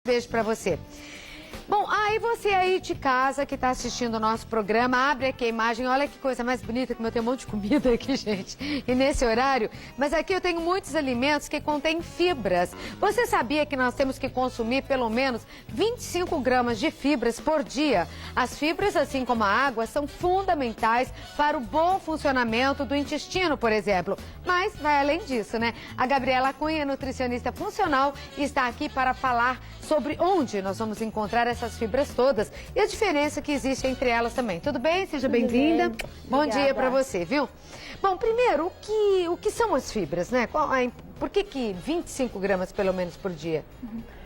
Beijo pra você. Bom, aí você aí de casa que tá assistindo o nosso programa, abre aqui a imagem, olha que coisa mais bonita, como eu tenho um monte de comida aqui, gente, e nesse horário. Mas aqui eu tenho muitos alimentos que contêm fibras. Você sabia que nós temos que consumir pelo menos 25 gramas de fibras por dia? As fibras, assim como a água, são fundamentais para o bom funcionamento do intestino, por exemplo. Mas vai além disso, né? A Gabriela Cunha, nutricionista funcional, está aqui para falar sobre onde nós vamos encontrar essas fibras todas e a diferença que existe entre elas também. Tudo bem? Seja bem-vinda. Bom dia para você, viu? Bom, primeiro, o que são as fibras, né? Por que 25 gramas pelo menos por dia?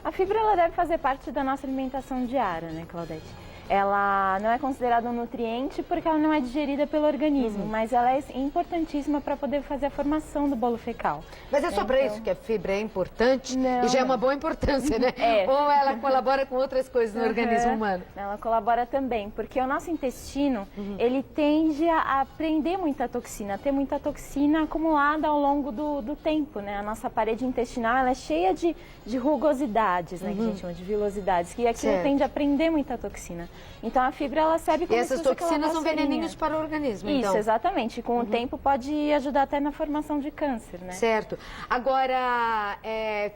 A fibra ela deve fazer parte da nossa alimentação diária, né, Claudete? Ela não é considerada um nutriente porque ela não é digerida pelo organismo, mas ela é importantíssima para poder fazer a formação do bolo fecal. Mas é só para isso que a fibra é importante? Não. E já é uma boa importância, né? É. Ou ela colabora com outras coisas no organismo humano? Ela colabora também, porque o nosso intestino, ele tende a prender muita toxina, a ter muita toxina acumulada ao longo do tempo, né? A nossa parede intestinal, ela é cheia de rugosidades, né? Que a gente chama de vilosidades, que aquilo tende a prender muita toxina. Então a fibra ela serve como e essas se fosse toxinas são vassourinha. veneninhos para o organismo, Isso, então. exatamente. Com o tempo pode ajudar até na formação de câncer, né? Certo. Agora,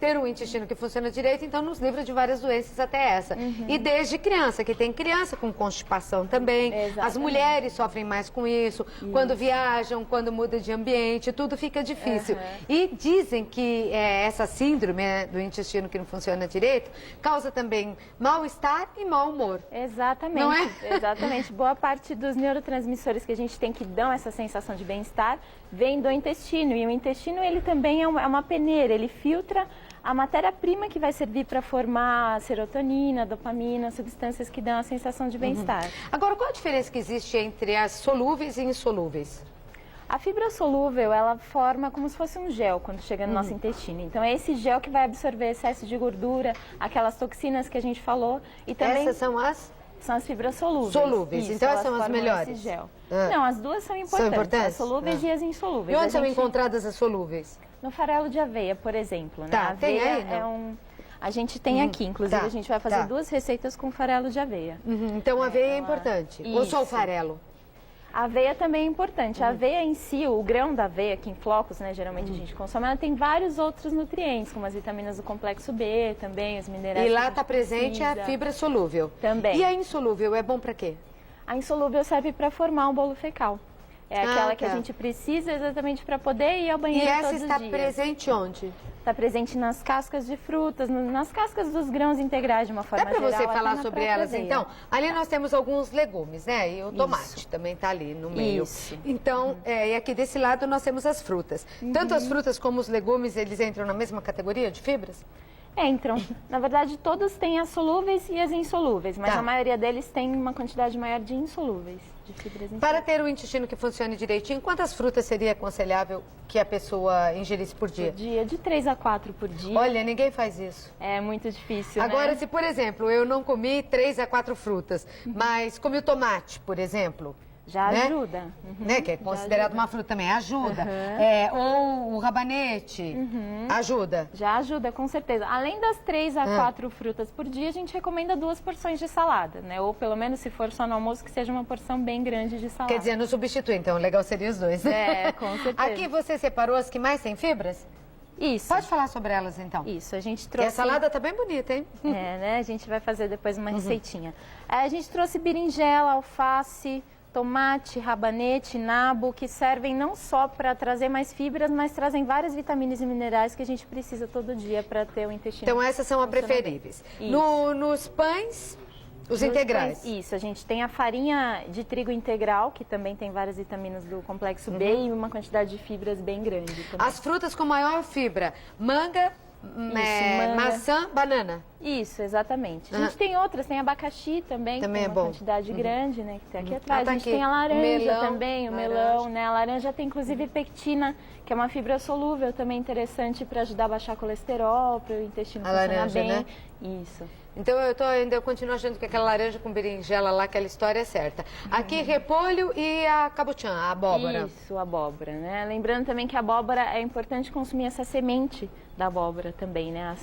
ter um intestino que funciona direito, então nos livra de várias doenças até essa. E desde criança, que tem criança com constipação também. Exatamente. As mulheres sofrem mais com isso. Quando viajam, quando muda de ambiente, tudo fica difícil. E dizem que essa síndrome do intestino que não funciona direito causa também mal-estar e mau humor. Exatamente. Não é? Exatamente. Boa parte dos neurotransmissores que a gente tem que dão essa sensação de bem-estar vem do intestino. E o intestino, ele também é uma peneira, ele filtra a matéria-prima que vai servir para formar serotonina, dopamina, substâncias que dão a sensação de bem-estar. Agora, qual a diferença que existe entre as solúveis e insolúveis? A fibra solúvel, ela forma como se fosse um gel quando chega no nosso intestino. Então, é esse gel que vai absorver excesso de gordura, aquelas toxinas que a gente falou. E também Essas são as? São as fibras solúveis. Solúveis, Isso, então elas essas são as formam melhores? esse gel. Ah. Não, as duas são importantes. São importantes? As solúveis e as insolúveis. E onde são encontradas as solúveis? No farelo de aveia, por exemplo. Né? Tá, a aveia tem aí, não? A gente tem aqui, inclusive a gente vai fazer duas receitas com farelo de aveia. Então a aveia é importante? Ou só o farelo? A aveia também é importante. A aveia em si, o grão da aveia, que em flocos, né, geralmente a gente consome, ela tem vários outros nutrientes, como as vitaminas do complexo B, também os minerais. E lá está presente a fibra solúvel. Também. E a insolúvel é bom para quê? A insolúvel serve para formar um bolo fecal. É aquela que a gente precisa exatamente para poder ir ao banheiro todos os dias. E essa está presente onde? Está presente nas cascas de frutas, nas cascas dos grãos integrais de uma forma geral. Dá para você falar sobre elas, aveia. então? Ali nós temos alguns legumes, né? E o tomate também está ali no meio. Isso. Então, e aqui desse lado nós temos as frutas. Tanto as frutas como os legumes, eles entram na mesma categoria de fibras? Entram. Na verdade, todos têm as solúveis e as insolúveis, mas a maioria deles tem uma quantidade maior de insolúveis, de fibras insolúveis. Para ter um intestino que funcione direitinho, quantas frutas seria aconselhável que a pessoa ingerisse por dia? Por dia, de 3 a 4 por dia. Olha, ninguém faz isso. É muito difícil, Agora, né? se, por exemplo, eu não comi 3 a 4 frutas, mas comi o tomate, por exemplo... Já ajuda. Né? Que é considerado uma fruta também, ajuda. Ou o rabanete, ajuda. Já ajuda, com certeza. Além das 3 a 4 frutas por dia, a gente recomenda 2 porções de salada, né? Ou pelo menos, se for só no almoço, que seja uma porção bem grande de salada. Quer dizer, não substitui, então o legal seria os dois. Com certeza. Aqui você separou as que mais têm fibras? Isso. Pode falar sobre elas, então. Isso, a gente E trouxe... a salada tá bem bonita, hein? né? A gente vai fazer depois uma receitinha. A gente trouxe berinjela, alface, tomate, rabanete, nabo, que servem não só para trazer mais fibras, mas trazem várias vitaminas e minerais que a gente precisa todo dia para ter o intestino. Então essas são as preferíveis. Nos pães, os integrais. Isso, a gente tem a farinha de trigo integral, que também tem várias vitaminas do complexo B e uma quantidade de fibras bem grande também. As frutas com maior fibra, manga, maçã, banana. Isso, exatamente. A gente tem outras, tem abacaxi também, também tem uma quantidade grande, né, que tem aqui atrás. Tá a gente aqui. tem a laranja Melão, também, o melão, né? A laranja tem inclusive pectina, que é uma fibra solúvel também interessante para ajudar a baixar colesterol, para o intestino funcionar laranja, bem. né? Isso. Então eu continuo achando que aquela laranja com berinjela lá, aquela história é certa. Aqui repolho e a cabotiã, a abóbora. Isso, a abóbora, né? Lembrando também que a abóbora é importante consumir essa semente da abóbora também, né?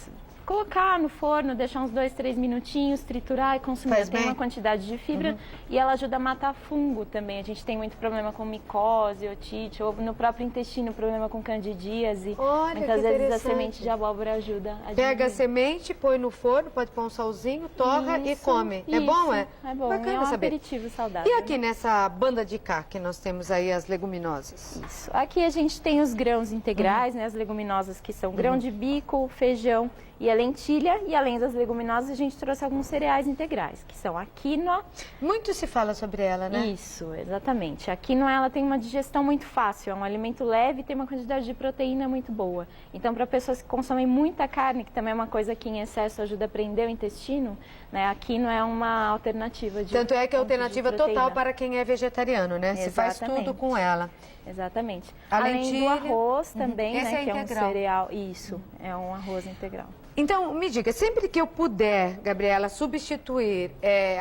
colocar no forno, deixar uns 2, 3 minutinhos, triturar e consumir. Faz Tem bem? uma quantidade de fibra e ela ajuda a matar fungo também. A gente tem muito problema com micose, otite, ou no próprio intestino, problema com candidíase. Olha, muitas que vezes a interessante. semente de abóbora ajuda a Pega a diminuir. semente, põe no forno, pode pôr um salzinho, torra e Isso, come. É isso, bom, é? É bom, Bacana é um saber. aperitivo saudável. E aqui nessa banda de cá, que nós temos aí as leguminosas? Isso. Aqui a gente tem os grãos integrais, né, as leguminosas que são grão de bico, feijão e a lentilha. E além das leguminosas, a gente trouxe alguns cereais integrais, que são a quinoa. Muito se fala sobre ela, né? Isso, exatamente. A quinoa ela tem uma digestão muito fácil, é um alimento leve e tem uma quantidade de proteína muito boa. Então, para pessoas que consomem muita carne, que também é uma coisa que em excesso ajuda a prender o intestino, né, a quinoa é uma alternativa de Tanto é que é fonte de alternativa proteína. total para quem é vegetariano, né? Se faz Exatamente. tudo com ela. Exatamente. A Além lentilha. do arroz também, Esse né, é que é um integral. cereal. Isso, é um arroz integral. Então, me diga, sempre que eu puder, Gabriela, substituir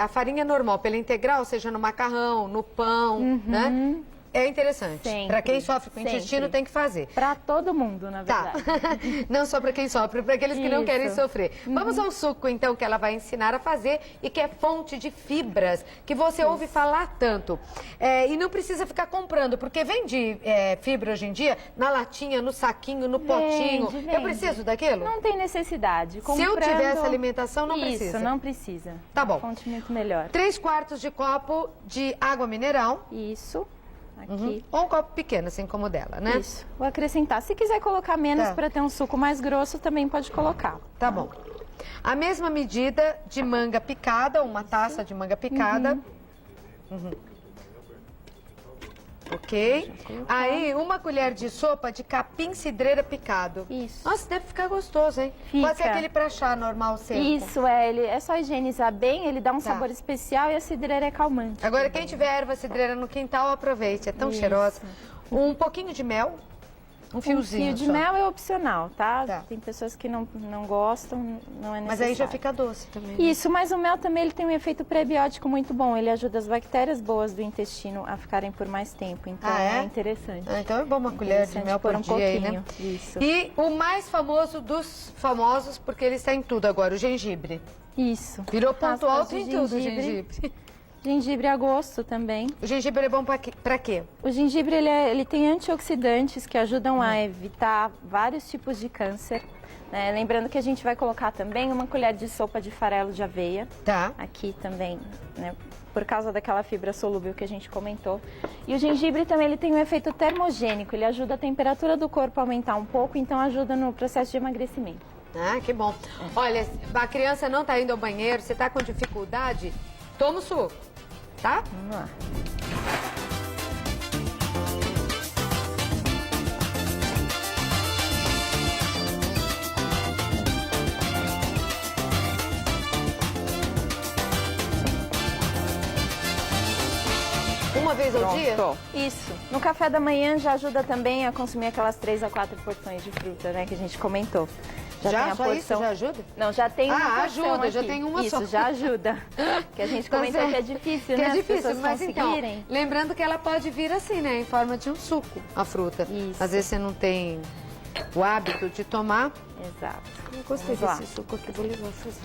a farinha normal pela integral, seja no macarrão, no pão, né? É interessante. Sempre, Para quem sofre com sempre. intestino, tem que fazer. Para todo mundo, na Tá. verdade. Não só para quem sofre, para aqueles que não Isso. querem sofrer. Vamos ao suco, então, que ela vai ensinar a fazer e que é fonte de fibras, que você ouve falar tanto. E não precisa ficar comprando, porque vende fibra hoje em dia na latinha, no saquinho, no potinho. Vende. Eu preciso daquilo? Não tem necessidade. Se eu tiver Comprando- essa alimentação, não Isso, precisa. não precisa. Tá bom. Fonte muito melhor. 3/4 de copo de água mineral. Isso. Aqui. Ou um copo pequeno, assim como o dela, né? Isso. Vou acrescentar. Se quiser colocar menos Tá. para ter um suco mais grosso, também pode colocar. Tá bom. A mesma medida de manga picada, uma taça de manga picada. Uhum. Ok. Aí, uma colher de sopa de capim cidreira picado. Isso. Nossa, deve ficar gostoso, hein? Fica. Pode ser aquele pra chá normal seco. Isso, é só higienizar bem, ele dá um sabor especial e a cidreira é calmante. Agora, quem tiver erva cidreira no quintal, aproveite. É tão Isso. cheirosa. Um pouquinho de mel. Um fiozinho fio de só. mel é opcional, tá? Tá. Tem pessoas que não gostam, não é necessário. Mas aí já fica doce também. né? Isso, mas o mel também ele tem um efeito prebiótico muito bom. Ele ajuda as bactérias boas do intestino a ficarem por mais tempo. Então Ah, é? é interessante. Ah, então é bom uma colher de Interessante mel por pôr um dia aí, né? pouquinho. Isso. E o mais famoso dos famosos, porque ele está em tudo agora, o gengibre. Isso. Virou ponto Raspas alto de em tudo o gengibre. Gengibre a gosto também. O gengibre é bom pra quê? O gengibre ele tem antioxidantes que ajudam a evitar vários tipos de câncer. Né? Lembrando que a gente vai colocar também uma colher de sopa de farelo de aveia. Tá. Aqui também, né? Por causa daquela fibra solúvel que a gente comentou. E o gengibre também ele tem um efeito termogênico. Ele ajuda a temperatura do corpo a aumentar um pouco, então ajuda no processo de emagrecimento. Ah, que bom. Olha, a criança não tá indo ao banheiro, você tá com dificuldade, toma o suco, tá? Vamos lá. Uma vez ao dia? Pronto. Isso. No café da manhã já ajuda também a consumir aquelas 3 a 4 porções de fruta, né, que a gente comentou. Já? tem a Só isso já ajuda? Não, já tem uma Ah, porção ajuda, já aqui. tem uma Isso, só. já ajuda. Que a gente Tá comentou certo. que é difícil, Que né? é as difícil, pessoas mas então, conseguirem. lembrando que ela pode vir assim, né, em forma de um suco, a fruta. Isso. Às vezes você não tem o hábito de tomar. Exato. Eu gostei Vamos lá. desse suco aqui, vou levar fazer.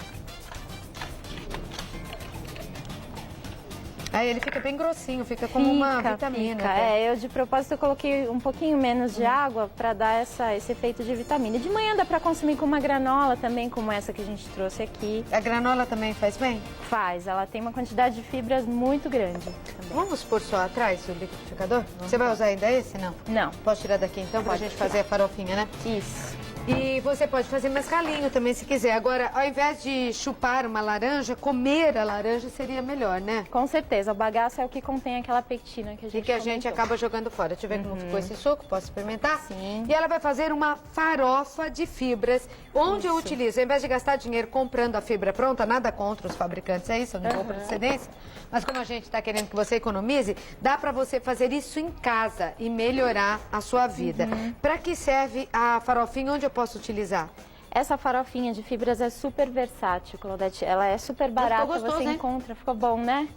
Aí ele fica bem grossinho, fica como uma vitamina. Fica. até. Eu de propósito eu coloquei um pouquinho menos de água para dar esse efeito de vitamina. De manhã dá para consumir com uma granola também, como essa que a gente trouxe aqui. A granola também faz bem? Faz, ela tem uma quantidade de fibras muito grande também. Vamos pôr só atrás o liquidificador? Você vai usar ainda esse, não? Não. Posso tirar daqui então pra Pode gente tirar. fazer a farofinha, né? Isso. E você pode fazer mais ralinho também, se quiser. Agora, ao invés de chupar uma laranja, comer a laranja seria melhor, né? Com certeza, o bagaço é o que contém aquela pectina que a E gente que a gente comentou. acaba jogando fora. Deixa eu ver como ficou esse suco, posso experimentar? Sim. E ela vai fazer uma farofa de fibras, onde eu utilizo, ao invés de gastar dinheiro comprando a fibra pronta, nada contra os fabricantes, é isso, eu não vou procedência. Mas como a gente está querendo que você economize, dá para você fazer isso em casa e melhorar a sua vida. Para que serve a farofinha? Onde eu posso utilizar? Essa farofinha de fibras é super versátil, Claudete. Ela é super barata, gostoso, você hein? encontra, ficou bom, né?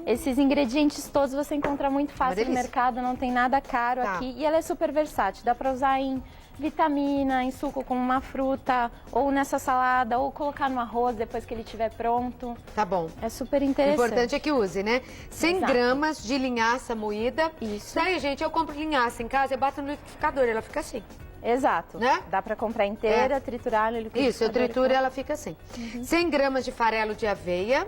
Esses ingredientes todos você encontra muito fácil no delícia. mercado, não tem nada caro Tá. aqui. E ela é super versátil, dá pra usar em vitamina, em suco com uma fruta, ou nessa salada, ou colocar no arroz depois que ele estiver pronto. Tá bom. É super O interessante. importante é que use, né? 100 Exato. gramas de linhaça moída. Isso. Daí, gente, eu compro linhaça em casa e bato no liquidificador, ela fica assim. Exato. Né? Dá pra comprar inteira, triturar no liquidificador. Isso, eu trituro e ela fica assim. 100 gramas de farelo de aveia.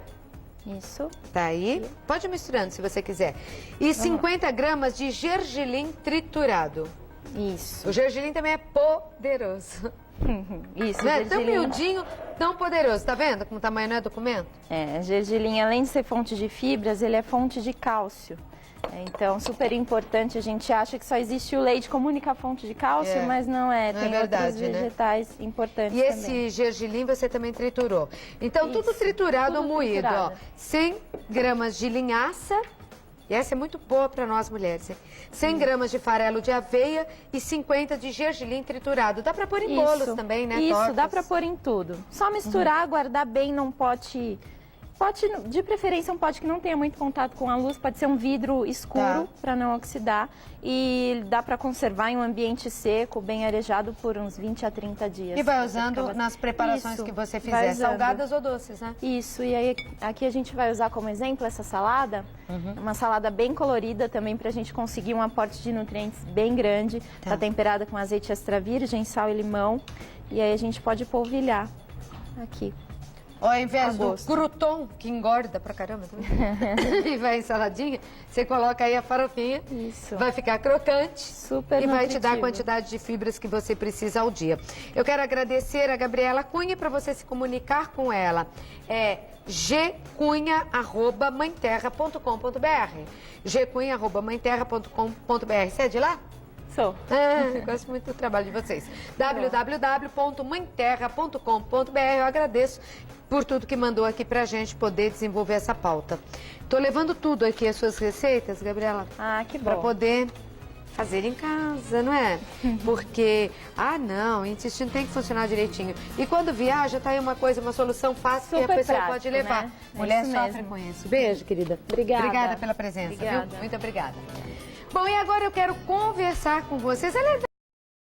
Isso. Tá aí. Pode ir misturando se você quiser. E 50 gramas de gergelim triturado. Isso. O gergelim também é poderoso. Isso, Né? Tão gergelim. miudinho, tão poderoso. Tá vendo como o tamanho não é documento? Gergelim, além de ser fonte de fibras, ele é fonte de cálcio. Então, super importante. A gente acha que só existe o leite como única fonte de cálcio, mas não é. Não Tem é verdade, outros vegetais importantes E também. esse gergelim você também triturou. Então, tudo Isso, triturado tudo ou moído, triturado. ó. 100 gramas de linhaça. E essa é muito boa para nós mulheres, hein? 100 gramas de farelo de aveia e 50 de gergelim triturado. Dá para pôr em bolos também, né? Isso, Tortas. dá pra pôr em tudo. Só misturar, guardar bem num pote. Pote, de preferência, um pote que não tenha muito contato com a luz, pode ser um vidro escuro para não oxidar. E dá para conservar em um ambiente seco, bem arejado, por uns 20 a 30 dias. E vai Pra usando ficar nas preparações Isso, que você vai fizer, usando. salgadas ou doces, né? Isso, e aí aqui a gente vai usar como exemplo essa salada, uma salada bem colorida também pra gente conseguir um aporte de nutrientes bem grande. Tá temperada com azeite extra virgem, sal e limão. E aí a gente pode polvilhar aqui. Ao invés A do gosto. crouton, que engorda pra caramba também, e vai em saladinha, você coloca aí a farofinha, Isso. vai ficar crocante Super e vai te dar a nutritivo. quantidade de fibras que você precisa ao dia. Eu quero agradecer a Gabriela Cunha para você se comunicar com ela. É gcunha@mãeterra.com.br gcunha@mãeterra.com.br. Você é de lá? Sou. Eu gosto muito do trabalho de vocês. www.mãeterra.com.br. Eu agradeço por tudo que mandou aqui pra gente poder desenvolver essa pauta. Tô levando tudo aqui, as suas receitas, Gabriela, Ah, que bom. pra poder fazer em casa, não é? Porque, não, o intestino tem que funcionar direitinho. E quando viaja, tá aí uma coisa, uma solução fácil Super que a pessoa prático, pode levar. né? É Mulher isso sofre mesmo. com isso. Beijo, querida. Obrigada. Obrigada pela presença, Obrigada. viu? Muito obrigada. Bom, e agora eu quero conversar com vocês. Ela é